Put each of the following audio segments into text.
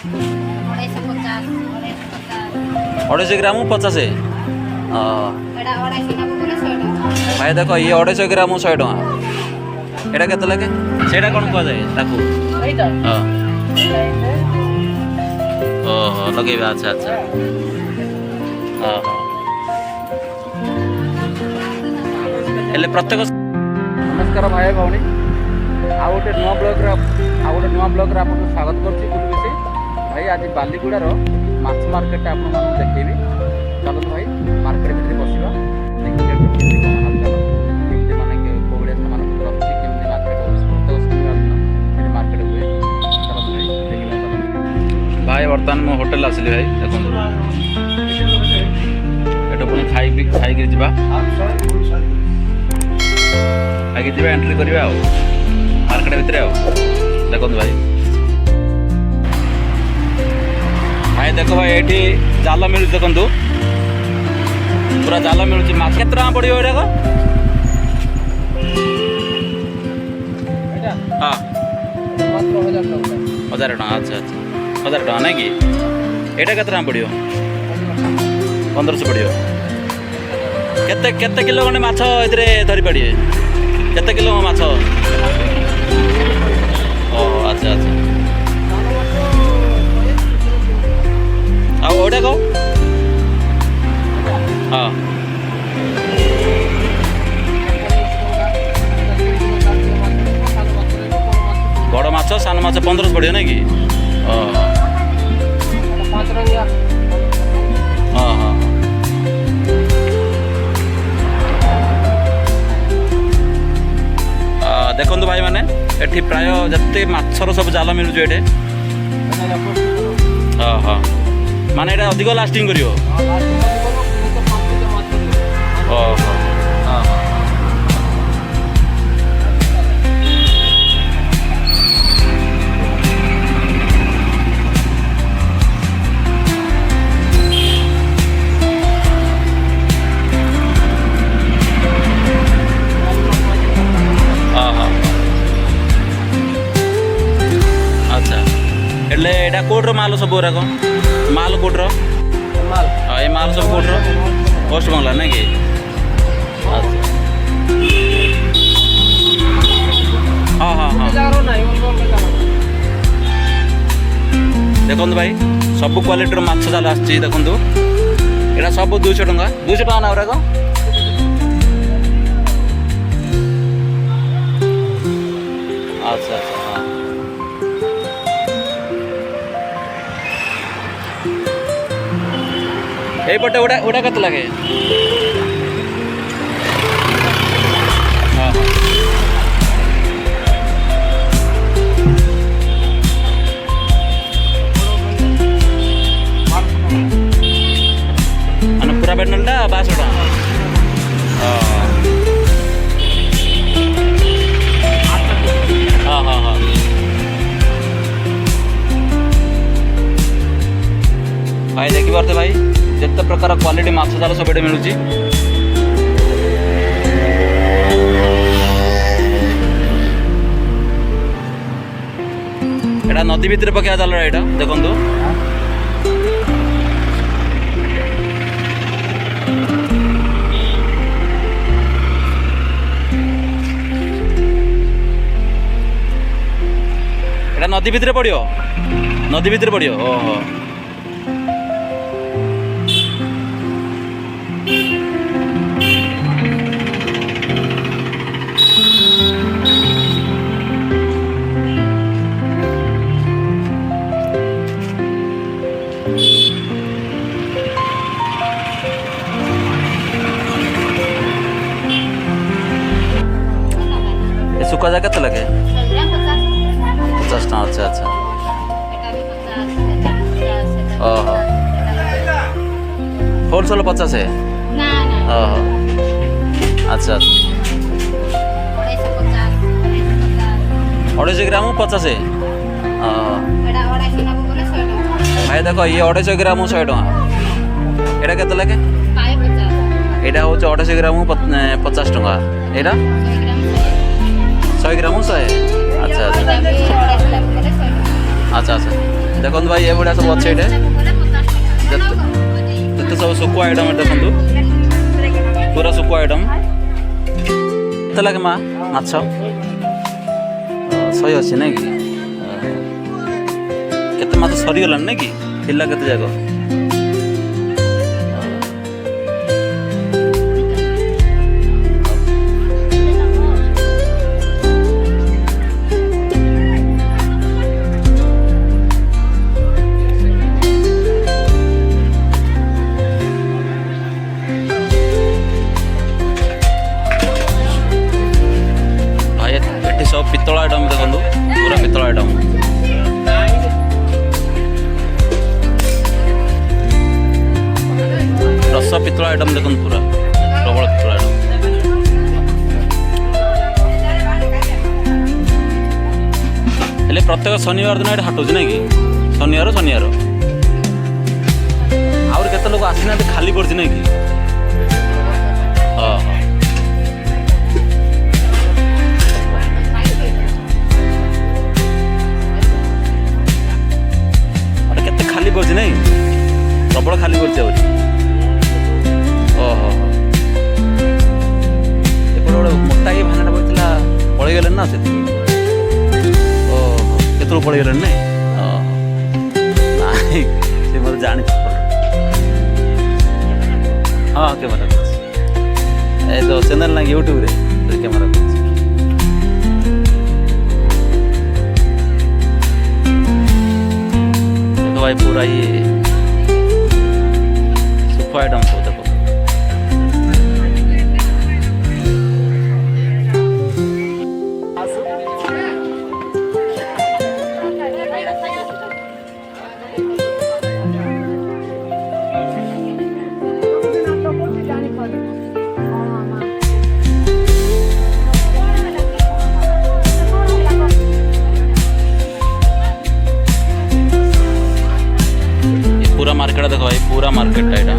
अढ़ाई ग्राम 50। भाई देख ये 250 ग्राम 100 टका एटा केते लगे सेटा कोन कह जाए ताकू हां ओहो लगे अच्छा अच्छा हां हेले प्रत्येक नमस्कार भाई भौणी आ गोटे नुआ ब्लॉग आपको स्वागत करछि बुलबेसी भाई आज बालीगुड़ार माछ मार्केट आपन मान देखैबी चलो भाई मार्केट भीतर बसिबा भाई बर्तमान मो होटल आसली भाई देखो एटा पुणी खाई जावा एंट्री करवा मार्केट भितर देखो भाई भाई देख भाई ये जाल मिलूँ देखु पूरा जाल मिलूँ माछ के पड़ो ये हाँ 1000 टका अच्छा अच्छा 1000 टका ना कि यहाँ के पड़ो 1500 पड़ो केते किलो खंडे माछ ए धरी पाड़े केते किलो माछ ओ अच्छा अच्छा आउटा कौ हाँ बड़ माछ सान माछ 1500 पड़ो ना कि हाँ हाँ देखो भाई मैंने एठी प्राय जिते माछर सब जाल मिलूँ ये हाँ हाँ माने ये अधिक लास्टिंग करियो एटा कोड्र माल सब गुराक माल कोड्र हाँ ये माल सब कोड्र पोस्ट बंगला ना कि हाँ हाँ हाँ देखो भाई सब क्वालिटी माछ जाल आसी देखु यहाँ सब 200 टका 200 टका ना गुराक अच्छा अच्छा हाँ ये पटे उड़ा कत लगे हाँ हाँ पूरा बेडनलटा 1200 टका हाँ हाँ हाँ भाई देखी पारे भाई जिते प्रकार क्वालिटी माछ जाल सब ये मिलूँ एटा नदी भितर पकड़ा जाल यहाँ देखु एटा नदी भितर पड़ो ओहो सुखा जा के लगे 50 टका अच्छा अच्छा ओहो होलसेल 50 है ओहो अच्छा 250 ग्राम 50 है भाई देख ये 250 ग्राम 100 टका यहाँ के लगे यहाँ हूँ 250 ग्राम 50 टका यहाँ 100 ग्राम 100 अच्छा अच्छा अच्छा अच्छा देखो भाई ये भाया सब अच्छे ये सब सुखुआ आइटम देखो पूरा सुखुआ आइटम के लगे माँ माछ 100 अच्छी ना कि केते माछ सरीगलान ना कि थिला केते जाक सब पितल आइटम देखो पूरा पितल आइटम रस पितल आइटम देखो पूरा प्रबल पितल आइटम हेले प्रत्येक शनिवार दिन ये हाटुच ना कि शनिवार आउर केते लोक आसी ना खाली पड़छ ना कि हाँ खाली पड़छ नहीं प्रबल खाली पड़छ ओहो गोटे मोटा ये भाना पड़ता पलि गले ना से ओहो केतु पलि गले नहीं से मतलब जानी हाँ कैमेरा ए जो चैनल ना यूट्यूब रे कैमेरा भाई पूरा ये सुखा आइटम सब देखो पूरा मार्केट देखो भाई पूरा मार्केट टाइटा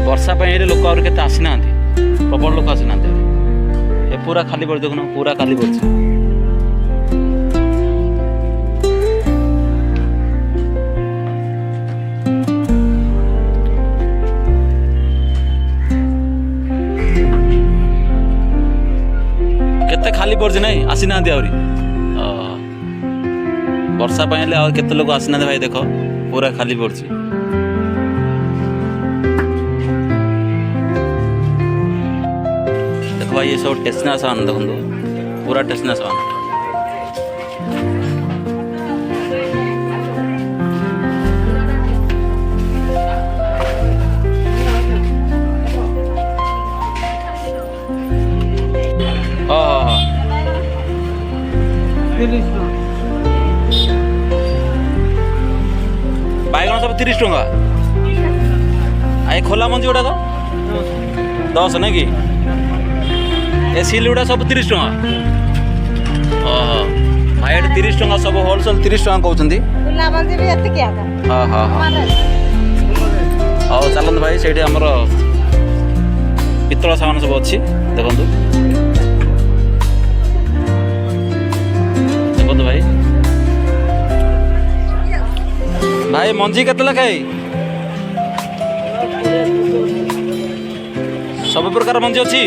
वर्षा लोक आसी ना प्रबल लोक आसी ना पूरा खाली पड़ देखो पूरा खाली पड़ खाली पड़ नहीं आसी ना आहरी वर्षा केते लोक आसी ना भाई देखो पूरा खाली पड़ देखो भाई ये सब टेस्टना सामान देखो पूरा टेस्टना सामान बैगन सब 30 टंका आई खोला मंजी गुड़ाक 10 ना कि ए सिल गुड़ा सब 30 टंका भाई 30 टंका सब होलसेल 30 टंका कहते हाँ हाँ हाँ हाँ चलते भाई से आमर पितल सामान सब अच्छी देखो भाई भाई मंजी केते लखाई सब प्रकार मंजी अच्छी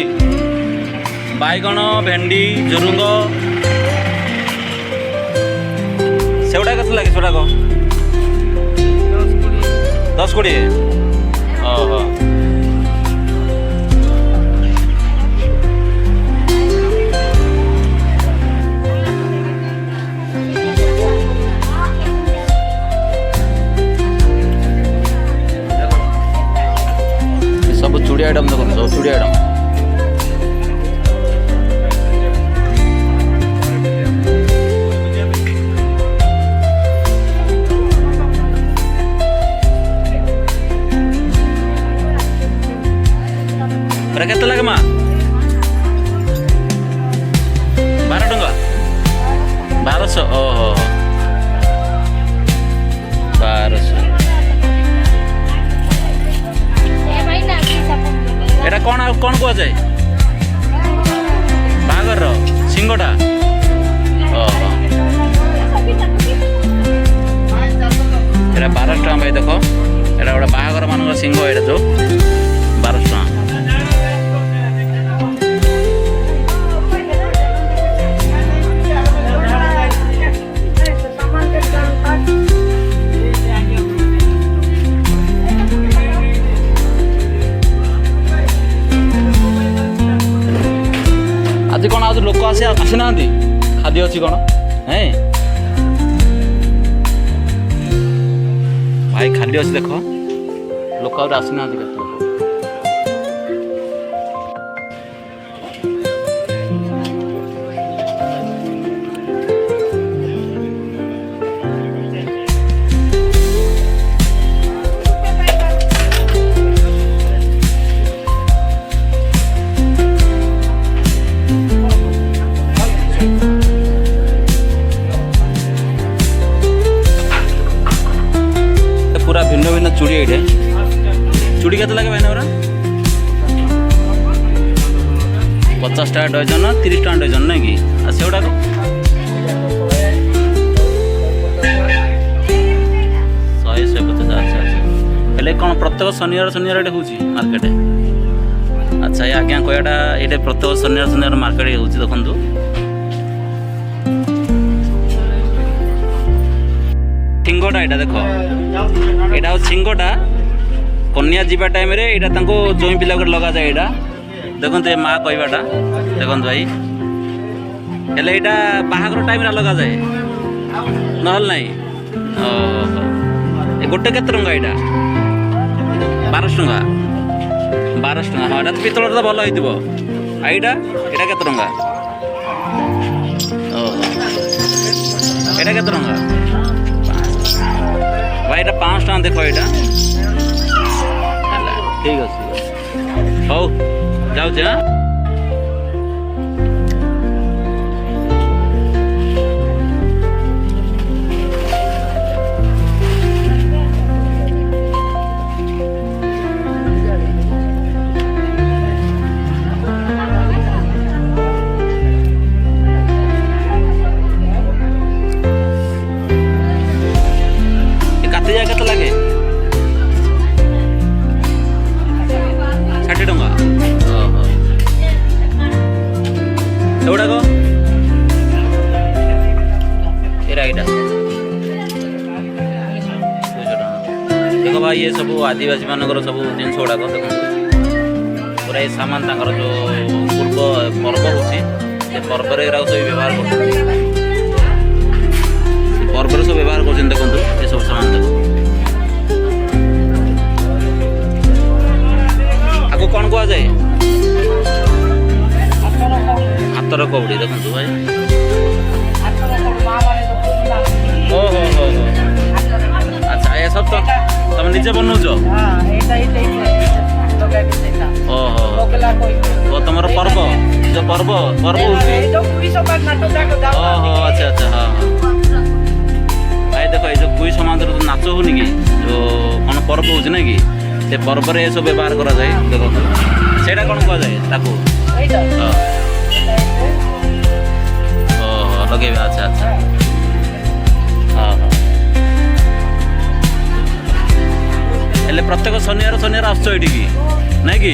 बैगण भेंडी झुरुंग सेगुड़ा केते लगे सेगुड़ा 10-20 ओहो चूड़ी आइटम देखो सब चूड़ी आइटम କୁହାଯାଏ? ବାହାଘରର ସିଙ୍ଗଟା। ଓହୋ, ଏଇଟା 1200 ଟଙ୍କା ଭାଇ। ଦେଖ ଏଇଟା ଗୋଟେ ବାହାଘର ମାନଙ୍କର ସିଙ୍ଗ, ଏଇଟା ଯୋଉ 1200 ଟଙ୍କା। ଆଜି କ'ଣ ଆଉ ଲୋକ ଆସିନାହାନ୍ତି? ଖାଦ୍ୟ ଅଛି କ'ଣ? ହେଁ ଭାଇ ଖାଲି ଅଛି। ଦେଖ ଲୋକ ଆଉ ଆସିନାହାନ୍ତି କେତେ ଲୋକ। पूरा भिन्न भिन्न चूड़ी ये चूड़ी के लगे भाई 50 टका डजन 30 टका डजन ना कि से गुड़ाक 100-150। अच्छा हेल्ले कौन प्रत्येक शनिवार शनिवार ये हूँ मार्केट? अच्छा ये आज्ञा कहटा ये प्रत्येक शनिवार शनिवार मार्केट हूँ। देखु छिंगटा यहाँ देख यहाँ हूँ छिंगटा। कन्या जीवा टाइम रे यहाँ जोई पिला लगा जाए। यहाँ देखो ये माँ कहवाटा देखो भाई हेल्ले यहाँ बाहागर टाइम लगा जाए नहल ना। गोटे के टंका यहाँ 1200 टका 1200 टका। हाँ यहाँ पितल तो भल हो यहाँ के टंका? यहाँ के टंका भाई? यहाँ 500 टका देख यहाँ। ठीक अच्छे हौ जाऊँ। हाँ काती जाए के लगे 60 टका। एगुड़ाक यहाँ देख भाई ये सब आदिवासी मानकर सब जिन गुड़ाक देख पूरा ये सामान जो पूर्व पर्व हो पर्व सब व्यवहार पर्व सब व्यवहार कर देखो ये सब सामान देख आपको कौन कह जाए? हाथर कौड़ी देखो भाई। हो अच्छा ये सब तुम निजे बनाऊच? ओहो तुम पर्व जो पर्व पर्व अच्छा अच्छा हाँ भाई देख ये जो कुई समाज नाच होनी कि जो कौन पर्व हो कि से पर्व ये सब व्यवहार करा जाए। देखो सेटा कौन कह जाए ताकू? लगे अच्छा अच्छा हाँ हाँ हेल्ले प्रत्येक शनिवार शनिवार आसुच ये नहीं कि?